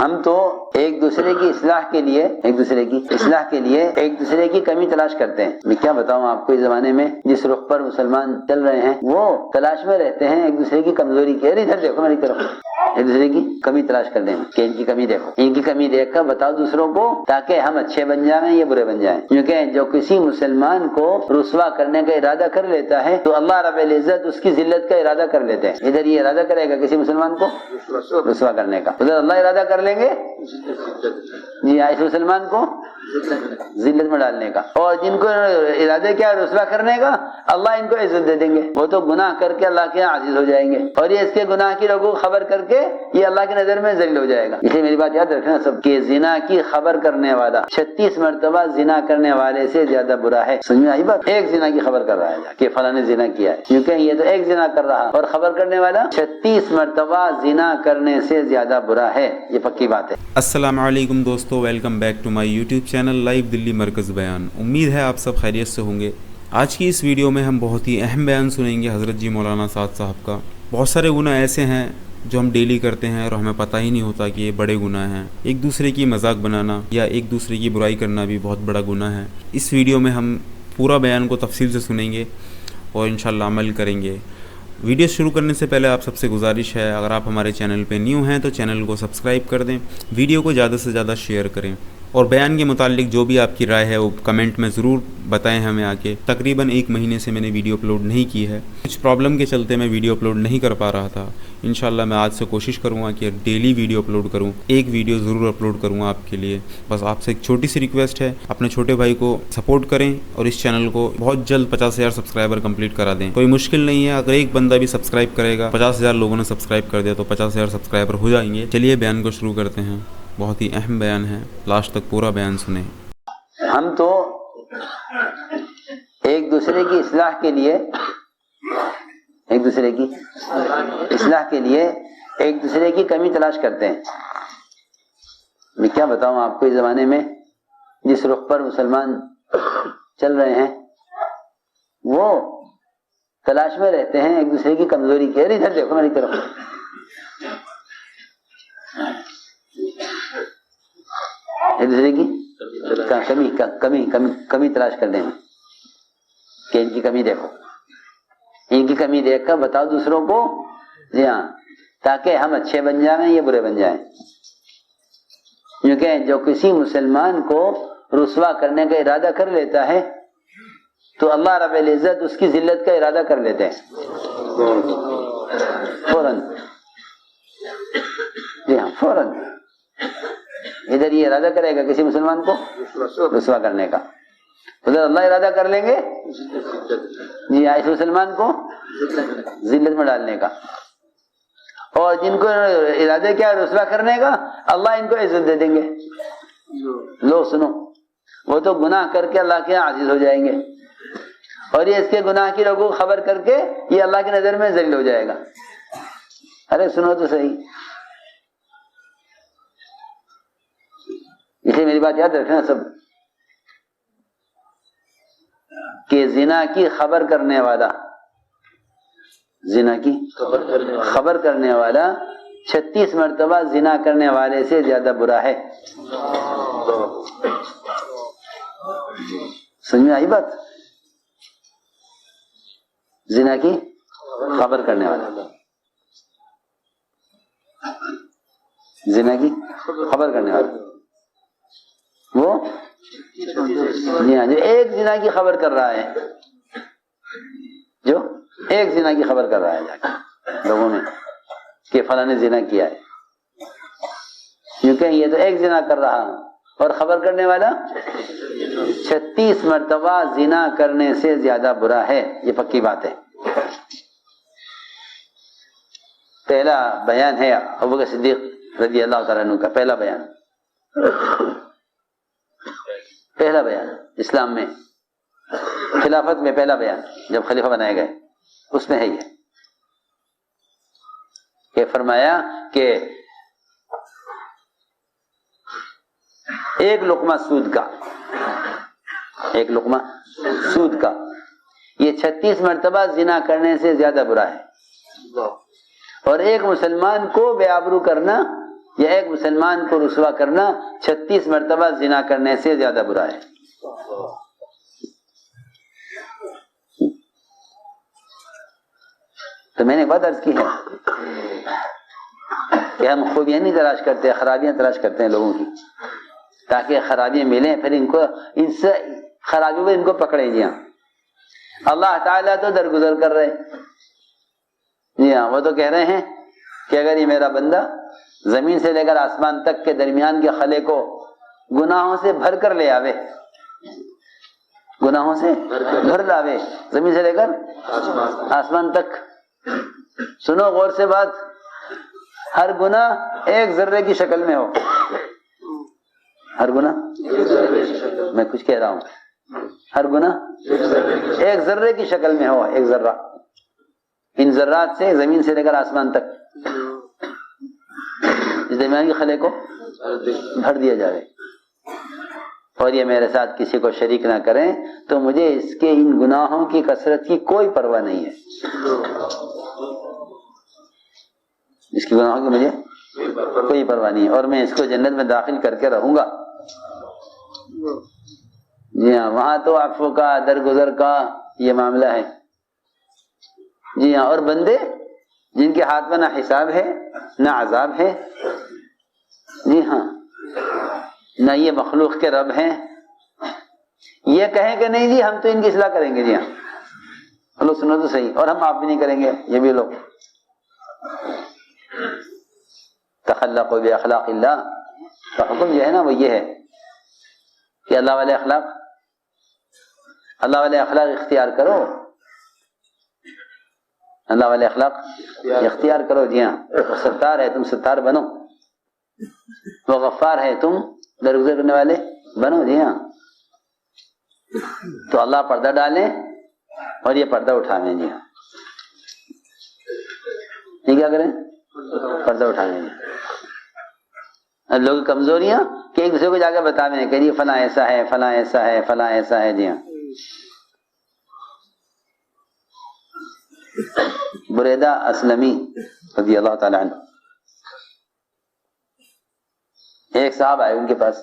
ہم تو ایک دوسرے کی اصلاح کے لیے ایک دوسرے کی کمی تلاش کرتے ہیں. میں کیا بتاؤں آپ کو، اس زمانے میں جس رخ پر مسلمان چل رہے ہیں وہ تلاش میں رہتے ہیں ایک دوسرے کی کمزوری کی. ادھر دیکھو میری طرف، ایک دوسرے کی کمی تلاش کرتے ہیں کہ ان کی کمی دیکھو، ان کی کمی دیکھ کر بتاؤ دوسروں کو تاکہ ہم اچھے بن جائیں یا برے بن جائیں. کیونکہ جو کسی مسلمان کو رسوا کرنے کا ارادہ کر لیتا ہے تو اللہ رب العزت اس کی ذلت کا ارادہ کر لیتے ہیں. ادھر یہ ارادہ کرے گا کسی مسلمان کو رسوا کرنے کا، ادھر اللہ ارادہ کر لیں گے جی اس مسلمان کو ذلت میں ڈالنے کا. اور جن کو ارادہ کیا رسوا کرنے کا، اللہ ان کو عزت دے دیں گے. وہ تو گناہ کر کے اللہ کے عزیز ہو جائیں گے، اور یہ اس کے گناہ کی لوگوں کو خبر کر کے یہ اللہ کی نظر میں ذلیل ہو جائے گا. اس لیے میری بات یاد رکھنا سب کہ زنا کی خبر کرنے والا 36 مرتبہ زنا کرنے والے سے زیادہ برا ہے. سمجھ میں آئی بات؟ ایک زنا کی خبر کر رہا ہے کہ فلاں نے زنا کیا ہے، کیونکہ یہ تو ایک زنا کر رہا اور خبر کرنے والا 36 مرتبہ زنا کرنے سے زیادہ برا ہے. یہ پکی بات ہے. السلام علیکم دوستو، welcome back to my YouTube channel live Delhi Markaz بیان. امید ہے آپ سب خیریت سے ہوں گے. آج کی اس ویڈیو میں ہم بہت ہی اہم بیان سنیں گے حضرت جی مولانا سعد صاحب کا. بہت سارے گناہ ایسے ہیں جو ہم ڈیلی کرتے ہیں اور ہمیں پتہ ہی نہیں ہوتا کہ یہ بڑے گناہ ہیں. ایک دوسرے کی مذاق بنانا یا ایک دوسرے کی برائی کرنا بھی بہت بڑا گناہ ہے. اس ویڈیو میں ہم پورا بیان کو تفصیل سے سنیں گے اور انشاءاللہ عمل کریں گے. ویڈیو شروع کرنے سے پہلے آپ سب سے گزارش ہے، اگر آپ ہمارے چینل پہ نیو ہیں تو چینل کو سبسکرائب کر دیں، ویڈیو کو زیادہ سے زیادہ شیئر کریں، اور بیان کے متعلق جو بھی آپ کی رائے ہے وہ کمنٹ میں ضرور بتائیں ہمیں آ کے. تقریباً 1 مہینے سے میں نے ویڈیو اپلوڈ نہیں کی ہے، کچھ پرابلم کے چلتے میں ویڈیو اپلوڈ نہیں کر پا رہا تھا. انشاءاللہ میں آج سے کوشش کروں گا کہ ڈیلی ویڈیو اپلوڈ کروں، ایک ویڈیو ضرور اپلوڈ کروں گا آپ کے لیے. بس آپ سے ایک چھوٹی سی ریکویسٹ ہے، اپنے چھوٹے بھائی کو سپورٹ کریں اور اس چینل کو بہت جلد 50,000 سبسکرائبر کمپلیٹ کرا دیں. کوئی مشکل نہیں ہے، اگر ایک بندہ بھی سبسکرائب کرے گا، 50,000 لوگوں نے سبسکرائب کر دیا تو 50,000 سبسکرائبر ہو جائیں گے. چلیے بیان کو شروع کرتے ہیں. بہت ہی اہم بیان ہے، لاسٹ تک پورا بیان سنیں. ہم تو ایک دوسرے کی اصلاح کے لیے ایک دوسرے کی کمی تلاش کرتے ہیں. میں کیا بتاؤں آپ کو، اس زمانے میں جس رخ پر مسلمان چل رہے ہیں وہ تلاش میں رہتے ہیں ایک دوسرے کی کمزوری کی. ادھر دیکھو میری طرف، ایک دوسرے کی کمی تلاش کرتے ہیں کہ ان کی کمی دیکھو، ان کی کمی دیکھ کر بتاؤ دوسروں کو جی ہاں تاکہ ہم اچھے بن جائیں یا برے بن جائیں. کیونکہ جو کسی مسلمان کو رسوا کرنے کا ارادہ کر لیتا ہے تو اللہ رب العزت اس کی ذلت کا ارادہ کر لیتے ہیں فوراً. جی ہاں فوراً ادھر یہ ارادہ کرے گا کسی مسلمان کو رسوا کرنے کا، ادھر اللہ ارادہ کر لیں گے جی اس مسلمان کو ذلت میں ڈالنے کا. اور جن کو ارادہ کیا رسوا کرنے کا، اللہ ان کو عزت دے دیں گے. لو سنو، وہ تو گناہ کر کے اللہ کے عزیز ہو جائیں گے، اور یہ اس کے گناہ کی لوگوں کو خبر کر کے یہ اللہ کی نظر میں ذلیل ہو جائے گا. ارے سنو تو صحیح. اس لیے میری بات یاد رکھنا سب کہ زنا کی خبر کرنے والا 36 مرتبہ زنا کرنے والے سے زیادہ برا ہے. سمجھ میں آئی بات؟ زنا کی خبر کرنے والا، زنا کی خبر کرنے والا وہ جو ایک زنا کی خبر کر رہا ہے، جو ایک زنا کی خبر کر رہا ہے جا کے لوگوں میں کہ فلاں نے زنا کیا ہے. کیونکہ یہ تو ایک زنا کر رہا اور خبر کرنے والا 36 مرتبہ زنا کرنے سے زیادہ برا ہے. یہ پکی بات ہے. پہلا بیان ہے ابوبکر صدیق رضی اللہ تعالیٰ عنہ کا، پہلا بیان اسلام میں، خلافت میں پہلا بیان جب خلیفہ بنائے گئے اس میں ہے یہ کہ فرمایا کہ ایک لقمہ سود کا یہ 36 مرتبہ زنا کرنے سے زیادہ برا ہے. اور ایک مسلمان کو بے آبرو کرنا یہ ایک مسلمان کو رسوا کرنا 36 مرتبہ زنا کرنے سے زیادہ برا ہے۔ تو میں نے بات عرض کی ہے کہ ہم خوبیاں نہیں تلاش کرتے، خرابیاں تلاش کرتے ہیں لوگوں کی، تاکہ خرابیاں ملیں، پھر ان سے خرابیوں میں ان کو پکڑیں۔ جی ہاں، اللہ تعالیٰ تو درگزر کر رہے ہیں۔ جی ہاں، وہ تو کہہ رہے ہیں کہ اگر یہ میرا بندہ زمین سے لے کر آسمان تک کے درمیان کے خلے کو گناہوں سے بھر کر لے آوے، گناہوں سے بھر لاوے، زمین سے لے کر آسمان تک۔ سنو غور سے بات، ہر گناہ ایک ذرے کی شکل میں ہو، ہر گناہ، میں کچھ کہہ رہا ہوں، ہر گناہ ایک ذرے کی شکل میں ہو، ایک ذرہ، ان ذرات سے زمین سے لے کر آسمان تک اس درمیان کے خلے کو بھر دیا جائے، اور یہ میرے ساتھ کسی کو شریک نہ کریں، تو مجھے اس کے ان گناہوں کی کثرت کی کوئی پرواہ نہیں ہے، اس کے گناہوں کی مجھے کوئی پرواہ نہیں ہے، اور میں اس کو جنت میں داخل کر کے رہوں گا۔ جی ہاں، وہاں تو عفو کا، درگزر کا یہ معاملہ ہے۔ جی ہاں، اور بندے جن کے ہاتھ میں نہ حساب ہے نہ عذاب ہے، جی ہاں، نہ یہ مخلوق کے رب ہیں، یہ کہیں کہ نہیں جی ہم تو ان کی اصلاح کریں گے۔ جی ہاں، لوگ سنو تو صحیح، اور ہم آپ بھی نہیں کریں گے، یہ بھی لوگ تخلقوا باخلاق اللہ کا حکم جو ہے نا وہ یہ ہے کہ اللہ والے اخلاق اختیار کرو، اللہ والے اخلاق اختیار کرو۔ جی ہاں، وہ ستار ہے تم ستار بنو، وہ غفار ہے تم درگزر کرنے والے بنو۔ جی ہاں، تو اللہ پردہ ڈالیں اور یہ پردہ اٹھائیں۔ جی ہاں، یہ کیا کریں؟ پردہ اٹھائیں۔ لوگ کمزوریاں کہ ایک دوسرے کو جا کے بتاویں کہ جی فلاں ایسا ہے، فلاں ایسا ہے، فلاں ایسا ہے۔ جی ہاں، بریدہ اسلمی رضی اللہ تعالی عنہ، ایک صاحب آئے ان کے پاس،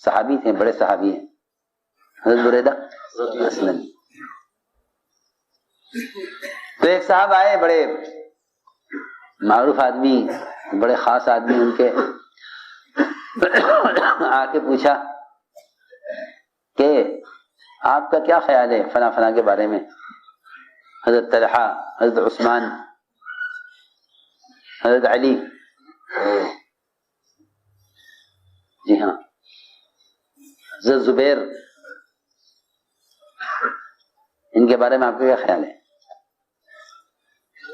صحابی تھے، بڑے صحابی ہیں، حضرت بریدہ اسلمی۔ تو ایک صاحب آئے، بڑے معروف آدمی، بڑے خاص آدمی، ان کے آ کے پوچھا کہ آپ کا کیا خیال ہے فلاں فلاں کے بارے میں؟ حضرت طلحہ، حضرت عثمان، حضرت علی، جی ہاں، حضرت زبیر، ان کے بارے میں آپ کا کیا خیال ہے؟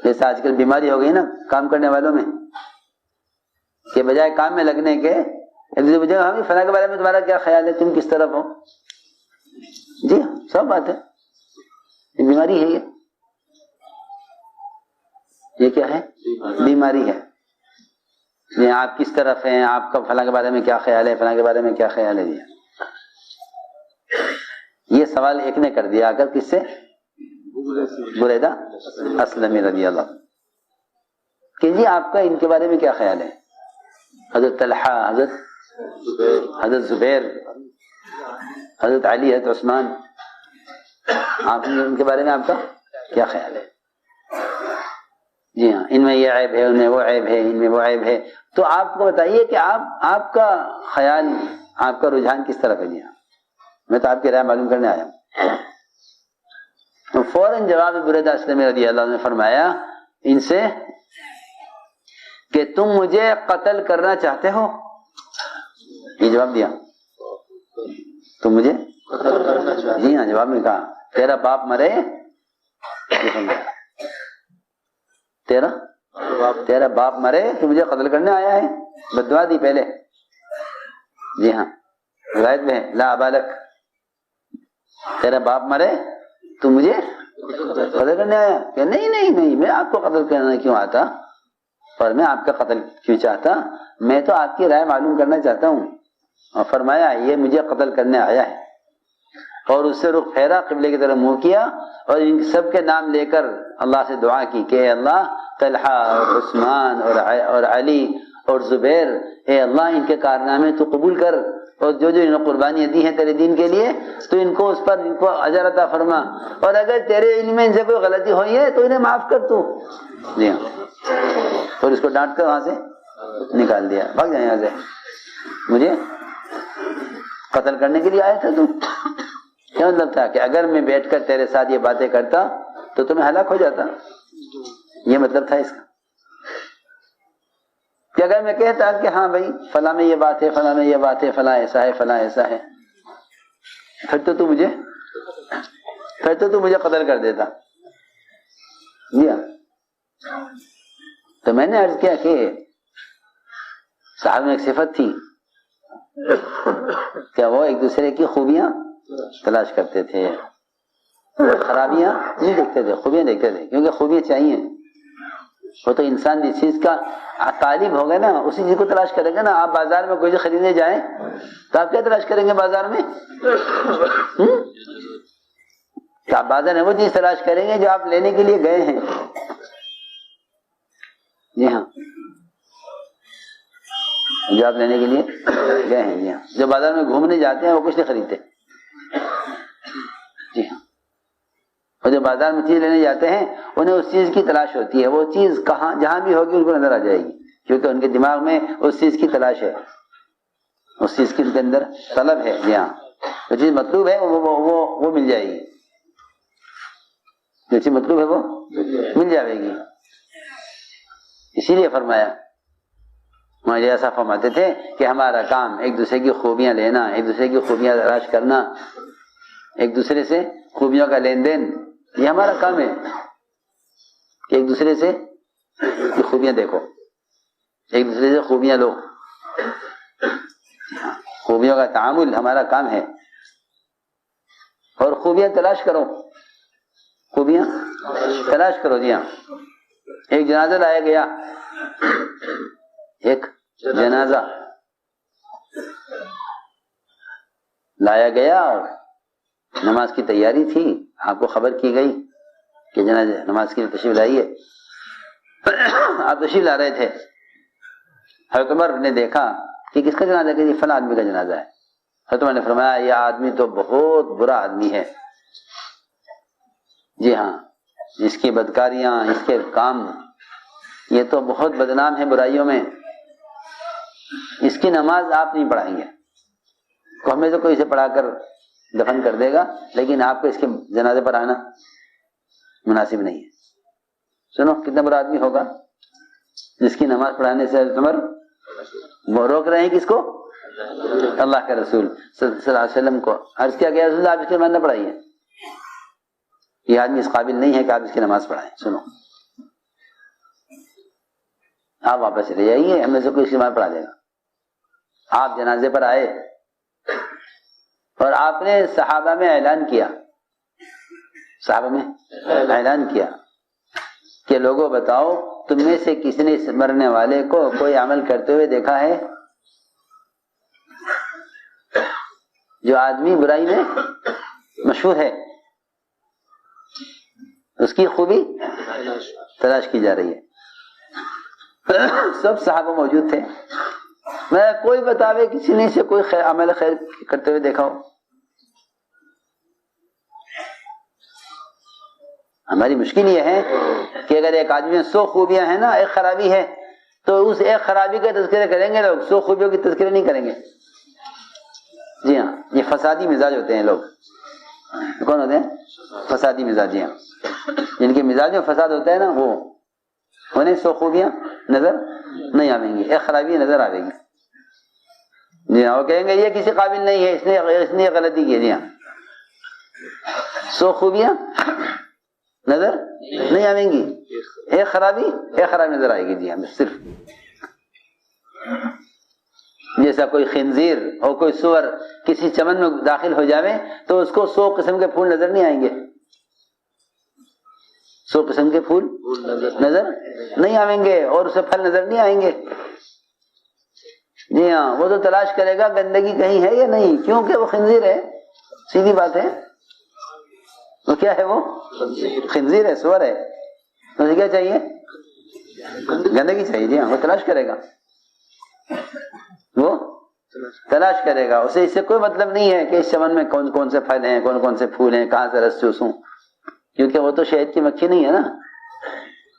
جیسے آج کل بیماری ہو گئی نا کام کرنے والوں میں، کہ بجائے کام میں لگنے کے ایک دوسرے پوچھیں ہم فلاں کے بارے میں تمہارا کیا خیال ہے، تم کس طرف ہو؟ جی ہاں، سب بات ہے، یہ بیماری ہے، یہ کیا ہے؟ بیماری ہے۔ یہ آپ کس طرف ہیں، آپ کا فلاں کے بارے میں کیا خیال ہے، فلاں کے بارے میں کیا خیال ہے؟ یہ سوال ایک نے کر دیا، اگر کس سے؟ بریدہ اسلمی رضی اللہ عنہ، کہ جی آپ کا ان کے بارے میں کیا خیال ہے؟ حضرت طلحہ، حضرت زبیر، حضرت علی، حضرت عثمان، آپ ان کے بارے میں آپ کا کیا خیال ہے؟ جی ہاں، ان میں یہ عیب ہے، ان میں وہ عیب ہے، ان میں وہ عیب ہے، تو آپ کو بتائیے کہ آپ کا خیال، آپ کا رجحان کس طرف ہے؟ جی ہاں، میں تو آپ کی رائے معلوم کرنے آیا ہوں۔ فوراً جواب بریدہ اسلمی رضی اللہ عنہ نے فرمایا ان سے کہ تم مجھے قتل کرنا چاہتے ہو؟ یہ جواب دیا، تم مجھے قتل کرنا چاہتے ہو؟ جی ہاں، جواب میں کہا تیرا باپ مرے، تیرا باپ مرے تو مجھے قتل کرنے آیا ہے، بددعا دی پہلے۔ جی ہاں، روایت میں لا ابالک، تیرا باپ مرے تو مجھے قتل کرنے آیا؟ کہ نہیں، میں آپ کو قتل کرنا کیوں آتا، پر میں آپ کا قتل کیوں چاہتا، میں تو آپ کی رائے معلوم کرنا چاہتا ہوں۔ اور فرمایا یہ مجھے قتل کرنے آیا ہے، اور اس سے رخ پھیرا، قبلے کی طرف منہ کیا، اور ان سب کے نام لے کر اللہ سے دعا کی کہ اے اللہ طلحہ اور عثمان اور علی اور زبیر اے اللہ ان کے کارنامے تو قبول کر، اور جو جو انہوں نے قربانیاں دی ہیں تیرے دین کے لیے تو ان کو اس پر ان کو اجر عطا فرما، اور اگر تیرے علم میں ان سے کوئی غلطی ہوئی ہے تو انہیں معاف کر تو۔ جی ہاں، اور اس کو ڈانٹ کر وہاں سے نکال دیا، بھاگ جائیں یہاں سے، مجھے قتل کرنے کے لیے آیا تھا تو کیا مطلب تھا کہ اگر میں بیٹھ کر تیرے ساتھ یہ باتیں کرتا تو تمہیں ہلاک ہو جاتا، یہ مطلب تھا اس کا کہ اگر میں کہتا کہ ہاں بھائی فلاں میں یہ بات ہے، فلاں میں یہ بات ہے، فلاں ایسا ہے، فلاں ایسا ہے، پھر تو تو مجھے قتل کر دیتا۔ جی ہاں، تو میں نے عرض کیا کہ صحابہ میں ایک صفت تھی کہ وہ ایک دوسرے کی خوبیاں تلاش کرتے تھے، خرابیاں نہیں دیکھتے تھے، خوبیاں دیکھتے تھے، کیونکہ خوبیاں چاہیے۔ وہ تو انسان جس چیز کا طالب ہوگا نا اسی چیز کو تلاش کرے گا نا۔ آپ بازار میں کوئی چیز خریدنے جائیں تو آپ کیا تلاش کریں گے بازار میں؟ آپ بازار میں وہ چیز تلاش کریں گے جو آپ لینے کے لیے گئے ہیں۔ جی ہاں، جو آپ لینے کے لیے گئے ہیں۔ جی ہاں، جو بازار میں گھومنے جاتے ہیں وہ کچھ نہیں خریدتے۔ جی ہاں، اور جو بازار میں چیز لینے جاتے ہیں انہیں اس چیز کی تلاش ہوتی ہے، وہ چیز کہاں جہاں بھی ہوگی ان کو نظر آ جائے گی، کیونکہ ان کے دماغ میں اس چیز کی تلاش ہے، اس چیز کے اندر طلب ہے۔ جی ہاں، جو چیز مطلوب ہے وہ مل جائے گی، جو چیز مطلوب ہے وہ مل جائے گی۔ اسی لیے فرمایا، مجھے ایسا فرماتے تھے کہ ہمارا کام ایک دوسرے کی خوبیاں لینا، ایک دوسرے کی خوبیاں تلاش کرنا، ایک دوسرے سے خوبیوں کا لین دین، یہ ہمارا کام ہے کہ ایک دوسرے سے خوبیاں دیکھو، ایک دوسرے سے خوبیاں لو، خوبیوں کا تعامل ہمارا کام ہے، اور خوبیاں تلاش کرو، خوبیاں تلاش کرو۔ جی ہاں، ایک جنازہ لایا گیا، ایک جنازہ لایا گیا اور نماز کی تیاری تھی، آپ کو خبر کی گئی کہ جنازہ نماز کے لیے تشریف لائیے۔ آپ تشریف لا رہے تھے، حضرت عمر نے دیکھا کہ کس کا جنازہ ہے، کہ فلاں آدمی کا جنازہ ہے۔ حضرت عمر نے فرمایا یہ آدمی تو بہت برا آدمی ہے، جی ہاں، اس کی بدکاریاں، اس کے کام، یہ تو بہت بدنام ہے برائیوں میں، اس کی نماز آپ نہیں پڑھائیں گے، ہمیں تو کوئی اسے پڑھا کر دفن کر دے گا، لیکن آپ کو اس کے جنازے پر آنا مناسب نہیں ہے۔ سنو کتنا بڑا آدمی ہوگا جس کی نماز پڑھانے سے عمر وہ روک رہے ہیں، کس کو؟ اللہ کے رسول صلی اللہ علیہ وسلم کو۔ عرض کیا گیا رسول اللہ آپ اس کی نماز نہ پڑھائیے، یہ آدمی اس قابل نہیں ہے کہ آپ اس کی نماز پڑھائیں۔ سنو، آپ واپس چلے جائیے، ہم میں سے کوئی اس کی نماز پڑھا دے گا۔ آپ جنازے پر آئے اور آپ نے صحابہ میں اعلان کیا، صحابہ میں اعلان کیا کہ لوگوں بتاؤ تم میں سے کسی نے اس مرنے والے کو کوئی عمل کرتے ہوئے دیکھا ہے؟ جو آدمی برائی میں مشہور ہے اس کی خوبی تلاش کی جا رہی ہے۔ سب صحابہ موجود تھے، میں کوئی بتاوے کسی نے سے کوئی عمل خیر کرتے ہوئے دیکھا ہو۔ ہماری مشکل یہ ہے کہ اگر ایک آدمی میں 100 خوبیاں ہیں نا، ایک خرابی ہے، تو اس ایک خرابی کا تذکرہ کریں گے لوگ، 100 خوبیوں کی تذکرہ نہیں کریں گے۔ جی ہاں، یہ فسادی مزاج ہوتے ہیں لوگ۔ کون ہوتے ہیں؟ فسادی مزاج۔ جی ہاں، جن کے مزاج میں فساد ہوتا ہے نا، وہ انہیں 100 خوبیاں نظر نہیں آئیں گی، ایک خرابی نظر آئے گی۔ جی ہاں، وہ کہیں گے یہ کسی قابل نہیں ہے، اس نے غلطی کی۔ جی ہاں، 100 خوبیاں نظر نہیں آئیں گی، ایک خرابی نظر آئے گی۔ جی ہاں، صرف جیسا کوئی خنزیر اور کوئی سور کسی چمن میں داخل ہو جاوے تو اس کو 100 قسم کے پھول نظر نہیں آئیں گے، 100 قسم کے پھول نظر نہیں آئیں گے، اور اسے پھل نظر نہیں آئیں گے۔ جی ہاں، وہ تو تلاش کرے گا گندگی کہیں ہے یا نہیں، کیونکہ وہ خنزیر ہے، سیدھی بات ہے۔ وہ کیا ہے؟ وہ خنزیر ہے، سور ہے، اسے کیا چاہیے؟ گندگی چاہیے۔ جی ہاں، وہ تلاش کرے گا۔ وہ تلاش کرے گا. اسے اس سے کوئی مطلب نہیں ہے کہ اس چمن میں کون کون سے پھل ہیں, کون کون سے پھول ہیں, کہاں سے رس چوسوں, کیونکہ وہ تو شہد کی مکھی نہیں ہے نا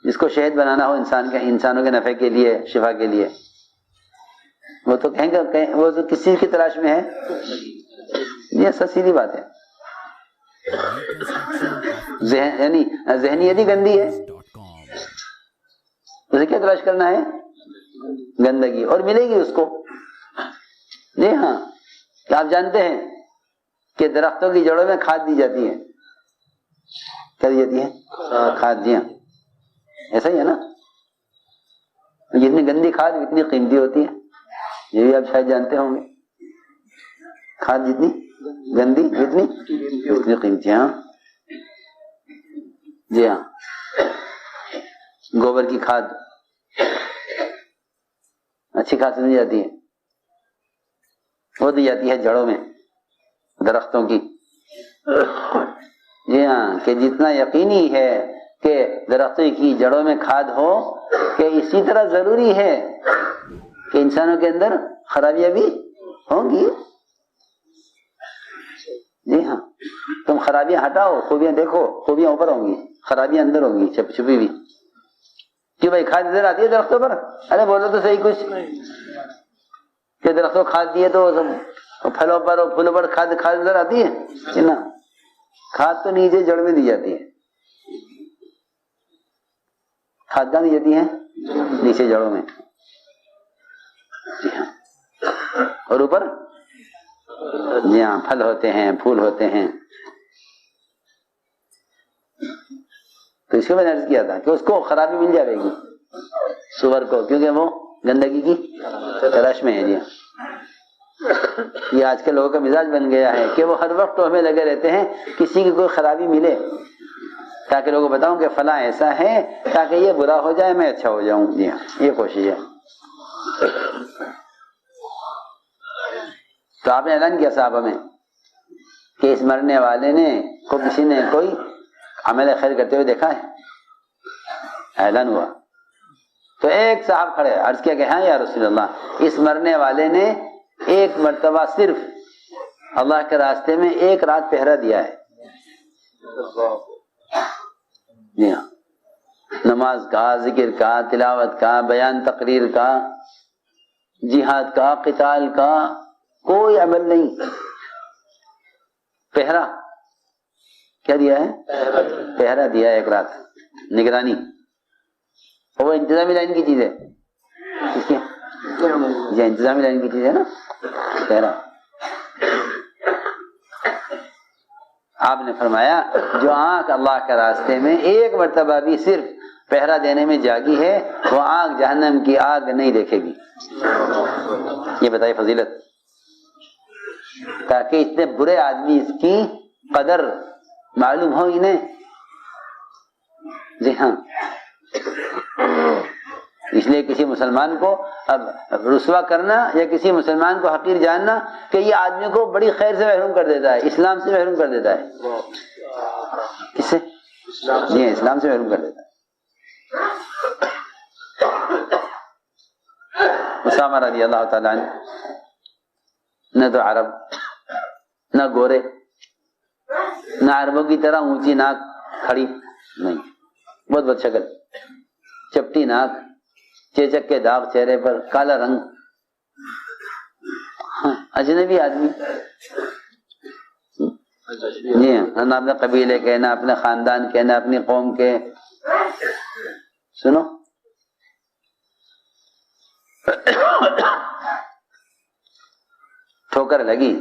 جس کو شہد بنانا ہو انسانوں کے نفع کے لیے, شفا کے لیے. وہ تو کہیں گے وہ تو کس چیز کی تلاش میں ہے. یہ سب سیدھی بات ہے. یعنی ذہنیت ہی گندی ہے. اسے کیا تلاش کرنا ہے؟ گندگی, اور ملے گی اس کو. جی ہاں, کیا آپ جانتے ہیں کہ درختوں کی جڑوں میں کھاد دی جاتی ہے؟ کیا دی جاتی ہے؟ کھاد. جی ہاں, ایسا ہی ہے نا. جتنی گندی کھاد اتنی قیمتی ہوتی ہے, یہ بھی آپ شاید جانتے ہوں گے. کھاد جتنی گندی اتنی قیمتی. ہاں جی ہاں, گوبر کی کھاد اچھی کھاد سمجھی جاتی ہے, وہ دی جاتی ہے جڑوں میں درختوں کی. جی ہاں, کہ جتنا یقینی ہے کہ درختوں کی جڑوں میں کھاد ہو, کہ اسی طرح ضروری ہے کہ انسانوں کے اندر خرابیاں بھی ہوں گی. جی ہاں, تم خرابیاں ہٹاؤ, خوبیاں دیکھو. خوبیاں اوپر ہوں گی, خرابیاں اندر ہوں گی چھپی ہوئی. کہ بھائی کھاد ادھر آتی ہے درختوں پر, ارے بولو تو صحیح کچھ, کہ درختوں کھاد دیے تو پھلوں پر اور پھولوں پر کھاد ادھر آتی ہے نا. کھاد تو نیچے جڑ میں دی جاتی ہے. کھاد کہاں دی جاتی ہے؟ نیچے جڑوں میں. جی ہاں, اور اوپر جی ہاں پھل ہوتے ہیں, پھول ہوتے ہیں. تو اس کو میں نے عرض کیا تھا کہ اس کو خرابی مل جائے گی سور کو, کیونکہ وہ گندگی کی تلاش میں ہے. جی یہ آج کل لوگوں کا مزاج بن گیا ہے کہ وہ ہر وقت ہمیں لگے رہتے ہیں کسی کی کوئی خرابی ملے تاکہ لوگوں کو بتاؤں کہ فلاں ایسا ہے, تاکہ یہ برا ہو جائے میں اچھا ہو جاؤں. جی ہاں, یہ کوشش ہے. تو آپ نے اعلان کیا صحابہ میں کہ اس مرنے والے نے کو کسی نے کوئی عمل خیر کرتے ہوئے دیکھا ہے؟ اعلان ہوا تو ایک صاحب کھڑے, عرض کیا کہ ہاں یا رسول اللہ, اس مرنے والے نے ایک مرتبہ صرف اللہ کے راستے میں ایک رات پہرا دیا ہے. جی ہاں, نماز کا, ذکر کا, تلاوت کا, بیان تقریر کا, جہاد کا, قتال کا کوئی عمل نہیں. پہرا کیا دیا ہے؟ پہرا دیا ہے ایک رات, نگرانی. وہ انتظامی لائن کی چیز ہے. کس کی؟ جی انتظامی لائن کی چیز ہے نا پہرا. آپ نے فرمایا جو آنکھ اللہ کے راستے میں ایک مرتبہ بھی صرف پہرا دینے میں جاگی ہے, وہ آنکھ جہنم کی آگ نہیں دیکھے گی. یہ بتائی فضیلت, تاکہ اتنے برے آدمی اس کی قدر معلوم ہو انہیں. جی ہاں, اس لیے کسی مسلمان کو اب رسوا کرنا یا کسی مسلمان کو حقیر جاننا کہ یہ آدمی کو بڑی خیر سے محروم کر دیتا ہے, اسلام سے محروم کر دیتا ہے. کس سے؟ جی اسلام سے محروم کر دیتا ہے. اسامہ رضی اللہ تعالیٰ عنہ نہ تو عرب, نہ گورے, نہ عربوں کی طرح اونچی ناک کھڑی نہیں, بہت بد شکل, چپٹی ناک, چیچک کے داغ چہرے پر, کالا رنگ, اجنبی آدمی. جی ہاں, نہ اپنے قبیلے کے, نہ اپنے خاندان کے, نہ اپنی قوم کے. سنو, ٹھوکر لگی,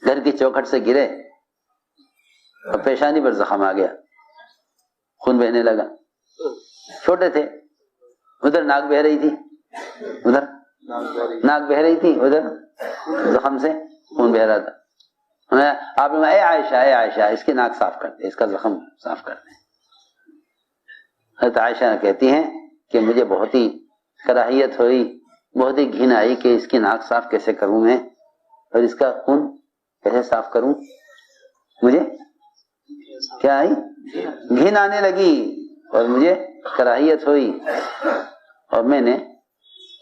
گھر کی چوکھٹ سے گرے اور پیشانی پر زخم آ گیا, خون بہنے لگا. چھوٹے تھے, ادھر ناک بہ رہی تھی, ادھر ناک بہ رہی تھی, ادھر زخم سے خون بہ رہا تھا. آپ نے اے عائشہ, اے عائشہ, اس کی ناک صاف کر دے, اس کا زخم صاف کر دے. حضرت عائشہ کہتی ہیں کہ مجھے بہت ہی کراہیت ہوئی, بہت ہی گھن آئی کہ اس کی ناک صاف کیسے کروں میں, اور اس کا خون کیسے صاف کروں. مجھے کیا آئی؟ گھن آنے لگی اور مجھے کراہیت ہوئی, اور میں نے